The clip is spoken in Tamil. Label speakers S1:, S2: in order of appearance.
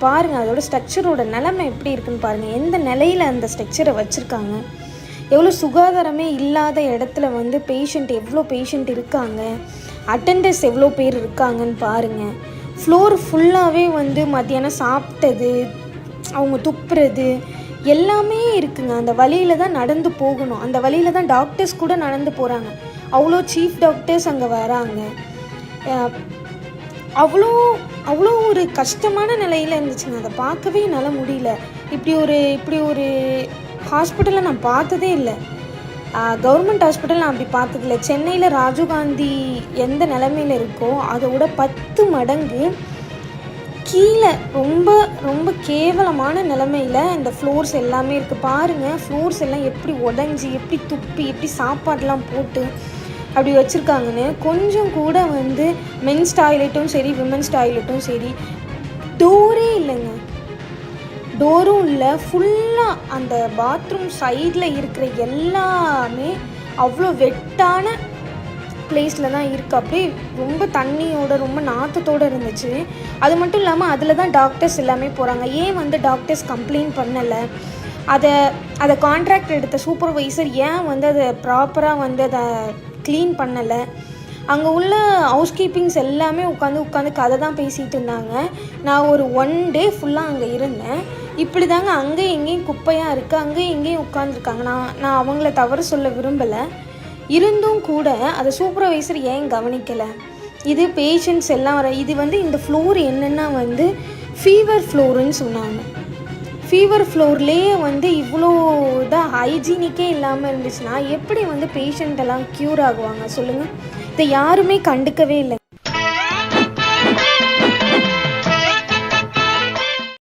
S1: பாருங்கள் அதோட ஸ்ட்ரக்சரோட நிலைமை எப்படி இருக்குன்னு பாருங்கள். எந்த நிலையில் அந்த ஸ்ட்ரக்சரை வச்சுருக்காங்க, எவ்வளோ சுகாதாரமே இல்லாத இடத்துல வந்து எவ்வளோ பேஷண்ட் இருக்காங்க, அட்டெண்டர்ஸ் எவ்வளோ பேர் இருக்காங்கன்னு பாருங்கள். ஃப்ளோர் ஃபுல்லாகவே வந்து மத்தியானம் சாப்பிட்டது, அவங்க துப்புறது எல்லாமே இருக்குங்க. அந்த வழியில் தான் நடந்து போகணும், அந்த வழியில் தான் டாக்டர்ஸ் கூட நடந்து போகிறாங்க. அவ்வளோ சீஃப் டாக்டர்ஸ் அங்கே வராங்க. அவ்வளோ அவ்வளோ ஒரு கஷ்டமான நிலையில் இருந்துச்சுங்க. அதை பார்க்கவே என்னால் முடியல. இப்படி ஒரு ஹாஸ்பிட்டலை நான் பார்த்ததே இல்லை. கவர்மெண்ட் ஹாஸ்பிட்டல் நான் அப்படி பார்த்ததில்ல. சென்னையில் ராஜீவ்காந்தி எந்த நிலைமையில் இருக்கோ அதோட 10 மடங்கு கீழே ரொம்ப ரொம்ப கேவலமான நிலைமையில் இந்த ஃப்ளோர்ஸ் எல்லாமே இருக்குது. பாருங்கள், ஃப்ளோர்ஸ் எல்லாம் எப்படி உடஞ்சி, எப்படி துப்பி, எப்படி சாப்பாடெலாம் போட்டு அப்படி வச்சுருக்காங்கன்னு. கொஞ்சம் கூட வந்து மென்ஸ் டாய்லெட்டும் சரி விமென்ஸ் டாய்லெட்டும் சரி டோரே இல்லைங்க, டோரும் இல்லை. ஃபுல்லாக அந்த பாத்ரூம் சைடில் இருக்கிற எல்லாமே அவ்வளோ வெட்டான பிளேஸில் தான் இருக்குது. அப்படியே ரொம்ப தண்ணியோட ரொம்ப நாற்றத்தோடு இருந்துச்சு. அது மட்டும் இல்லாமல் அதில் தான் டாக்டர்ஸ் எல்லாமே போகிறாங்க. ஏன் வந்து டாக்டர்ஸ் கம்ப்ளைண்ட் பண்ணலை, அதை கான்ட்ராக்ட் எடுத்த சூப்பர்வைசர் ஏன் வந்து அதை ப்ராப்பராக வந்து அதை க்ளீன் பண்ணலை. அங்கே உள்ள ஹவுஸ் கீப்பிங்ஸ் எல்லாமே உட்காந்து கதை தான் பேசிகிட்டு இருந்தாங்க. நான் ஒரு 1 டே ஃபுல்லாக அங்கே இருந்தேன். இப்படி தாங்க அங்கேயும் எங்கேயும் குப்பையாக இருக்குது, அங்கேயும் எங்கேயும் உட்காந்துருக்காங்க. நான் அவங்கள தவறு சொல்ல விரும்பலை. இருந்தும் கூட அதை சூப்பர்வைசர் ஏன் கவனிக்கலை. இது பேஷண்ட்ஸ் எல்லாம் இது வந்து இந்த ஃப்ளோர் என்னென்னா வந்து ஃபீவர் ஃப்ளோருன்னு சொன்னாங்க. ஃபீவர் ஃப்ளோர்லேயே வந்து இவ்வளோ இதாக ஹைஜீனிக்கே இல்லாமல் இருந்துச்சுன்னா எப்படி வந்து பேஷண்ட் எல்லாம் க்யூர் ஆகுவாங்க சொல்லுங்கள். இதை யாருமே கண்டுக்கவே இல்லை.